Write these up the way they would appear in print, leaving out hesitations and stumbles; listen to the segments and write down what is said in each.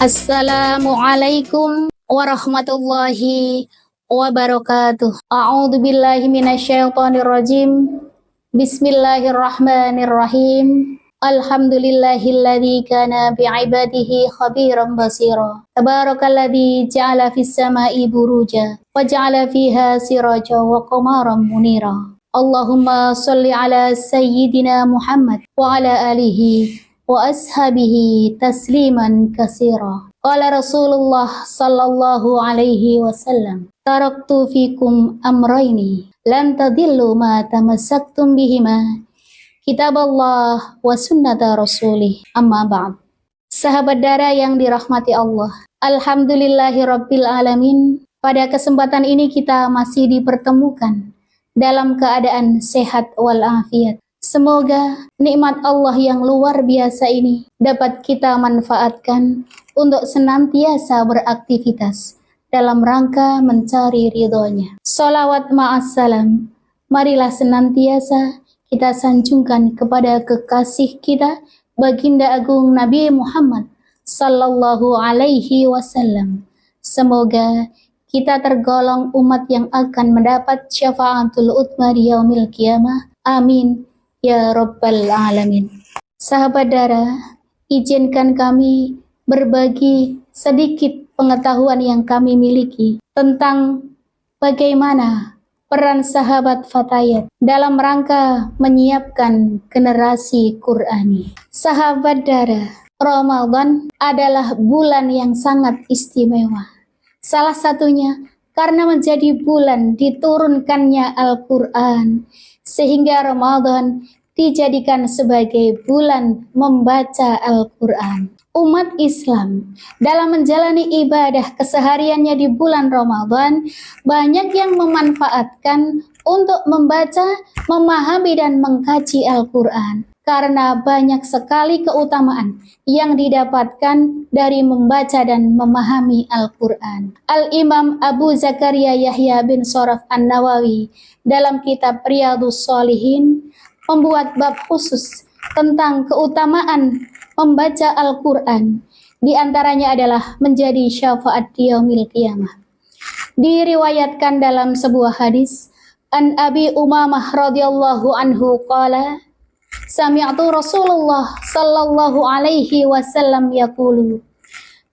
Assalamualaikum warahmatullahi wabarakatuh. A'udzu billahi minasyaitonir rajim. Bismillahirrahmanirrahim. Alhamdulillahilladzi kana bi'ibadihi khabiran basira. Tabarakalladzi ja'ala fis sama'i buruja wa ja'ala fiha siraja wa qamaran munira. Allahumma shalli ala sayyidina Muhammad wa ala alihi wa ashabihi tasliman katsira. Qala Rasulullah sallallahu alaihi wasallam, taraktu fikum amrayni lan tadillu ma tamassaktum bihima, kitaballah wa sunnata rasulih, amma ba'd. Sahabat darah yang dirahmati Allah, alhamdulillahirabbil alamin. Pada kesempatan ini kita masih dipertemukan dalam keadaan sehat walafiat. Semoga nikmat Allah yang luar biasa ini dapat kita manfaatkan untuk senantiasa beraktivitas dalam rangka mencari ridhonya. Salawat ma'assalam, marilah senantiasa kita sanjungkan kepada kekasih kita, Baginda Agung Nabi Muhammad sallallahu alaihi wasallam. Semoga kita tergolong umat yang akan mendapat syafaatul utsma di yaumil qiyamah. Amin ya rabbal alamin. Sahabat darah, izinkan kami berbagi sedikit pengetahuan yang kami miliki tentang bagaimana peran sahabat Fatayat dalam rangka menyiapkan generasi Qur'ani. Sahabat darah, Ramadan adalah bulan yang sangat istimewa. Salah satunya karena menjadi bulan diturunkannya Al-Quran, sehingga Ramadan dijadikan sebagai bulan membaca Al-Quran. Umat Islam dalam menjalani ibadah kesehariannya di bulan Ramadan banyak yang memanfaatkan untuk membaca, memahami dan mengkaji Al-Quran. Karena banyak sekali keutamaan yang didapatkan dari membaca dan memahami Al-Quran. Al-Imam Abu Zakaria Yahya bin Sharaf An-Nawawi dalam kitab Riyadhus Shalihin membuat bab khusus tentang keutamaan membaca Al-Quran. Di antaranya adalah menjadi syafaat di yaumil qiyamah. Diriwayatkan dalam sebuah hadis, An Abi Umamah radhiyallahu anhu qala, sami'tu Rasulullah sallallahu alaihi wasallam yaqulu,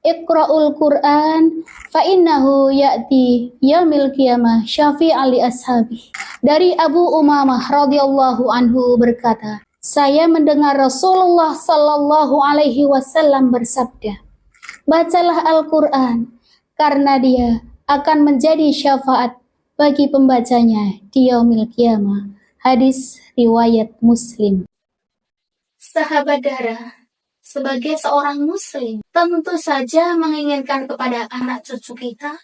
Iqra'ul Qur'an fa innahu ya'ti yaumil qiyamah syafi'an li ashabi. Dari Abu Umamah radhiyallahu anhu berkata, saya mendengar Rasulullah sallallahu alaihi wasallam bersabda, bacalah Al-Qur'an karena dia akan menjadi syafaat bagi pembacanya di yaumil qiyamah. Hadis riwayat Muslim. Sahabat darah, sebagai seorang muslim, tentu saja menginginkan kepada anak cucu kita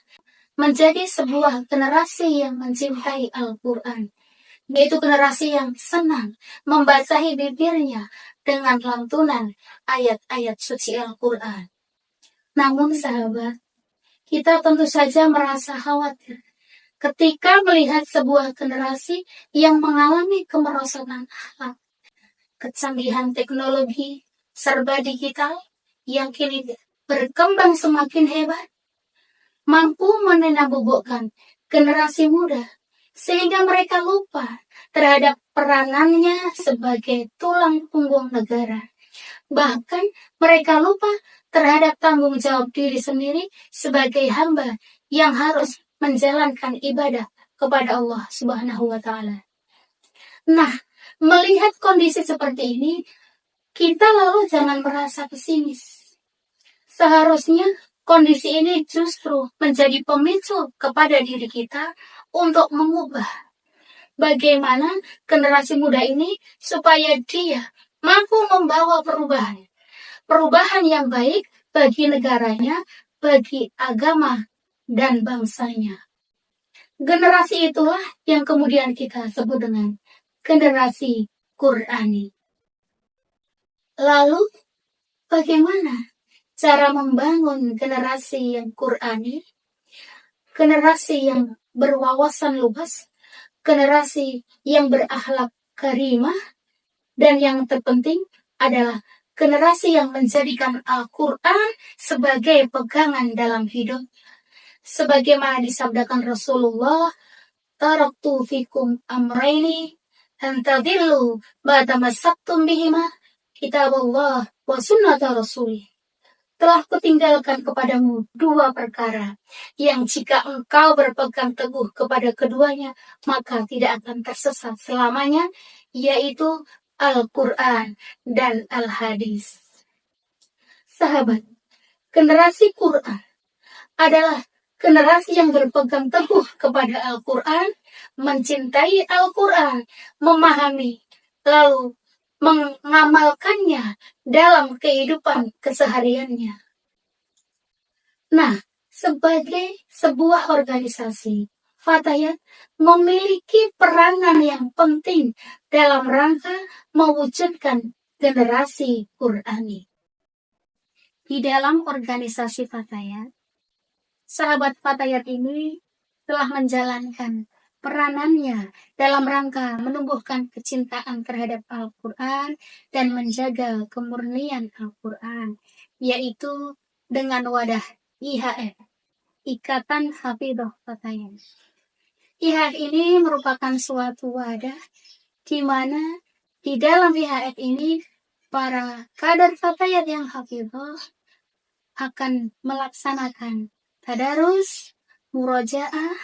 menjadi sebuah generasi yang mencintai Al-Quran, yaitu generasi yang senang membasahi bibirnya dengan lantunan ayat-ayat suci Al-Quran. Namun sahabat, kita tentu saja merasa khawatir ketika melihat sebuah generasi yang mengalami kemerosotan akhlak. Kecanggihan teknologi serba digital yang kini berkembang semakin hebat, mampu menenabubukkan generasi muda sehingga mereka lupa terhadap peranannya sebagai tulang punggung negara. Bahkan mereka lupa terhadap tanggung jawab diri sendiri sebagai hamba yang harus menjalankan ibadah kepada Allah Subhanahu wa Ta'ala. Nah, melihat kondisi seperti ini, kita lalu jangan merasa pesimis. Seharusnya kondisi ini justru menjadi pemicu kepada diri kita untuk mengubah bagaimana generasi muda ini supaya dia mampu membawa perubahan. Perubahan yang baik bagi negaranya, bagi agama dan bangsanya. Generasi itulah yang kemudian kita sebut dengan generasi Qur'ani. Lalu, bagaimana cara membangun generasi yang Qur'ani? Generasi yang berwawasan luas, generasi yang berakhlak karimah, dan yang terpenting adalah generasi yang menjadikan Al-Quran sebagai pegangan dalam hidup. Sebagaimana disabdakan Rasulullah, taraktu fikum amraini an tadillu ma tamassaktum bihima kitabullah wa sunnata rasulih. Telah kutinggalkan kepadamu dua perkara yang jika engkau berpegang teguh kepada keduanya maka tidak akan tersesat selamanya, yaitu Al-Quran dan Al-Hadis. Sahabat, generasi Quran adalah generasi yang berpegang teguh kepada Al-Quran, mencintai Al-Quran, memahami, lalu mengamalkannya dalam kehidupan kesehariannya. Nah, sebagai sebuah organisasi, Fatayat memiliki peranan yang penting dalam rangka mewujudkan generasi Qurani. Di dalam organisasi Fatayat, sahabat Fatayat ini telah menjalankan peranannya dalam rangka menumbuhkan kecintaan terhadap Al-Quran dan menjaga kemurnian Al-Quran, yaitu dengan wadah IHF, Ikatan Hafidhah Fatayat. IHF ini merupakan suatu wadah di mana di dalam IHF ini para kader Fatayat yang hafidhah akan melaksanakan tadarus, murojaah,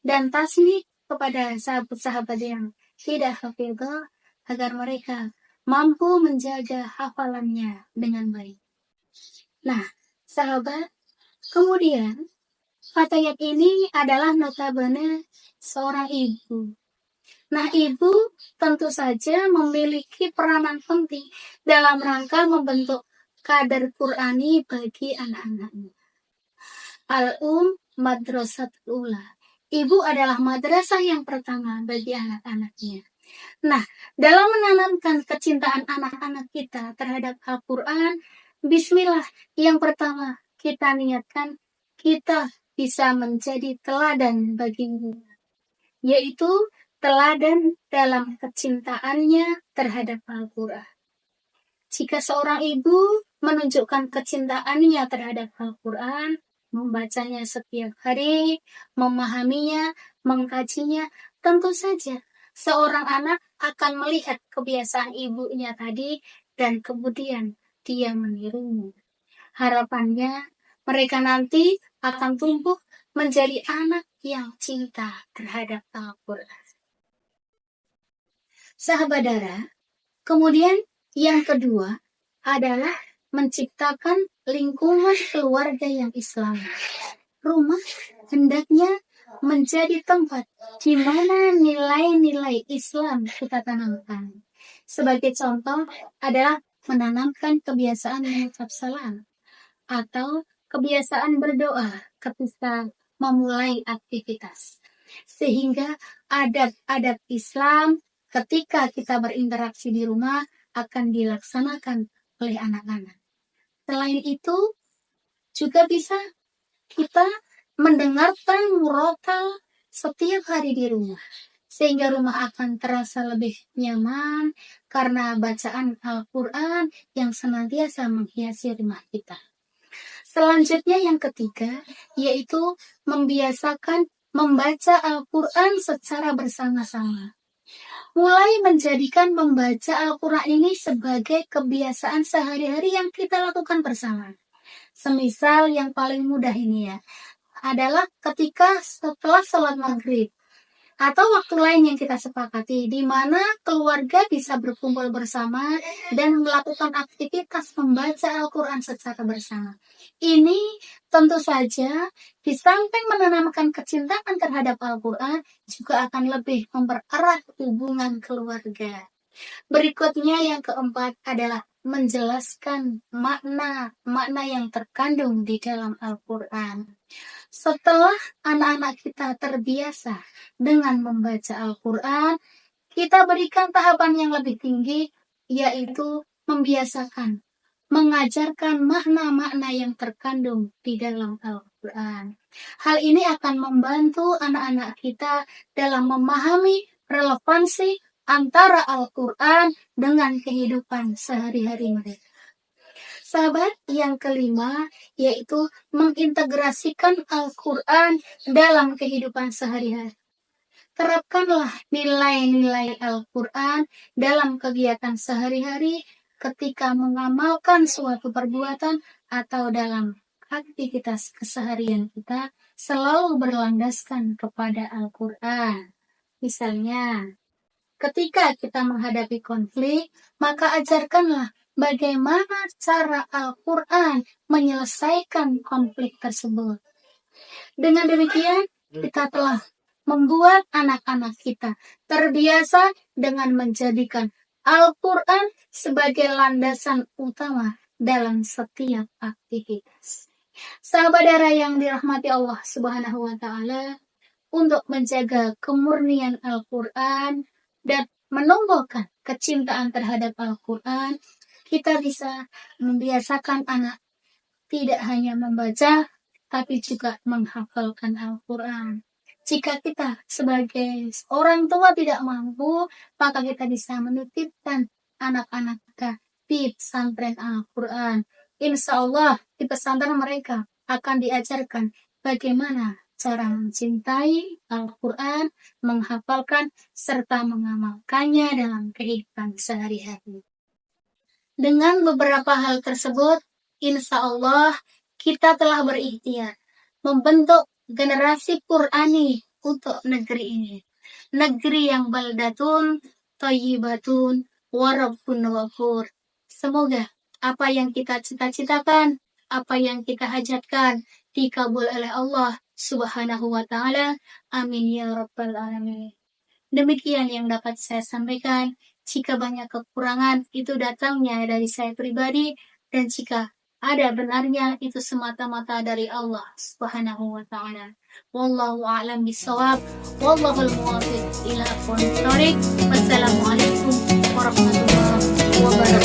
dan tasmih kepada sahabat-sahabat yang tidak hafidhah agar mereka mampu menjaga hafalannya dengan baik. Nah, sahabat, kemudian Fatayat ini adalah notabene seorang ibu. Nah, ibu tentu saja memiliki peranan penting dalam rangka membentuk kader Qurani bagi anak-anaknya. Madrasatul Ula. Ibu adalah madrasah yang pertama bagi anak-anaknya. Nah, dalam menanamkan kecintaan anak-anak kita terhadap Al-Quran, bismillah, yang pertama kita niatkan kita bisa menjadi teladan baginya, yaitu teladan dalam kecintaannya terhadap Al-Quran. Jika seorang ibu menunjukkan kecintaannya terhadap Al-Quran, membacanya setiap hari, memahaminya, mengkajinya, tentu saja seorang anak akan melihat kebiasaan ibunya tadi dan kemudian dia menirunya. Harapannya mereka nanti akan tumbuh menjadi anak yang cinta terhadap Al-Quran. Sahabat Dara, kemudian yang kedua adalah menciptakan lingkungan keluarga yang Islam. Rumah hendaknya menjadi tempat di mana nilai-nilai Islam kita tanamkan. Sebagai contoh adalah menanamkan kebiasaan mengucap salam atau kebiasaan berdoa ketika memulai aktivitas. Sehingga adab-adab Islam ketika kita berinteraksi di rumah akan dilaksanakan oleh anak-anak. Selain itu, juga bisa kita mendengarkan murotal setiap hari di rumah, sehingga rumah akan terasa lebih nyaman karena bacaan Al-Quran yang senantiasa menghiasi rumah kita. Selanjutnya yang ketiga, yaitu membiasakan membaca Al-Quran secara bersama-sama. Mulai menjadikan membaca Al-Quran ini sebagai kebiasaan sehari-hari yang kita lakukan bersama. Semisal yang paling mudah ini ya, adalah ketika setelah sholat maghrib atau waktu lain yang kita sepakati, di mana keluarga bisa berkumpul bersama dan melakukan aktivitas membaca Al-Quran secara bersama. Ini tentu saja di samping menanamkan kecintaan terhadap Al-Quran, juga akan lebih mempererat hubungan keluarga. Berikutnya yang keempat adalah menjelaskan makna yang terkandung di dalam Al-Quran. Setelah anak-anak kita terbiasa dengan membaca Al-Quran, kita berikan tahapan yang lebih tinggi, yaitu membiasakan, mengajarkan makna-makna yang terkandung di dalam Al-Quran. Hal ini akan membantu anak-anak kita dalam memahami relevansi antara Al-Quran dengan kehidupan sehari-hari mereka. Sahabat, yang kelima yaitu mengintegrasikan Al-Quran dalam kehidupan sehari-hari. Terapkanlah nilai-nilai Al-Quran dalam kegiatan sehari-hari ketika mengamalkan suatu perbuatan atau dalam aktivitas keseharian kita selalu berlandaskan kepada Al-Quran. Misalnya, ketika kita menghadapi konflik, maka ajarkanlah bagaimana cara Al-Quran menyelesaikan konflik tersebut. Dengan demikian, kita telah membuat anak-anak kita terbiasa dengan menjadikan Al-Quran sebagai landasan utama dalam setiap aktivitas. Sahabat darah yang dirahmati Allah Subhanahu wa Ta'ala, untuk menjaga kemurnian Al-Quran dan menumbuhkan kecintaan terhadap Al-Quran, kita bisa membiasakan anak tidak hanya membaca, tapi juga menghafalkan Al-Quran. Jika kita sebagai orang tua tidak mampu, maka kita bisa menitipkan anak-anak kita di pesantren Al-Quran. Insya Allah di pesantren mereka akan diajarkan bagaimana cara mencintai Al-Quran, menghafalkan, serta mengamalkannya dalam kehidupan sehari-hari. Dengan beberapa hal tersebut, insya Allah kita telah berikhtiar membentuk generasi Qur'ani untuk negeri ini. Negeri yang baldatun, thayyibatun, warabbun ghafur. Semoga apa yang kita cita-citakan, apa yang kita hajatkan, dikabul oleh Allah Subhanahu wa Ta'ala. Amin ya rabbal alamin. Demikian yang dapat saya sampaikan. Jika banyak kekurangan, itu datangnya dari saya pribadi, dan jika ada benarnya, itu semata-mata dari Allah Subhanahu wa Ta'ala. Wallahu a'lam bishawab. Wallahul muwaffiq ila aqwamit thoriq. Wassalamualaikum warahmatullahi wabarakatuh.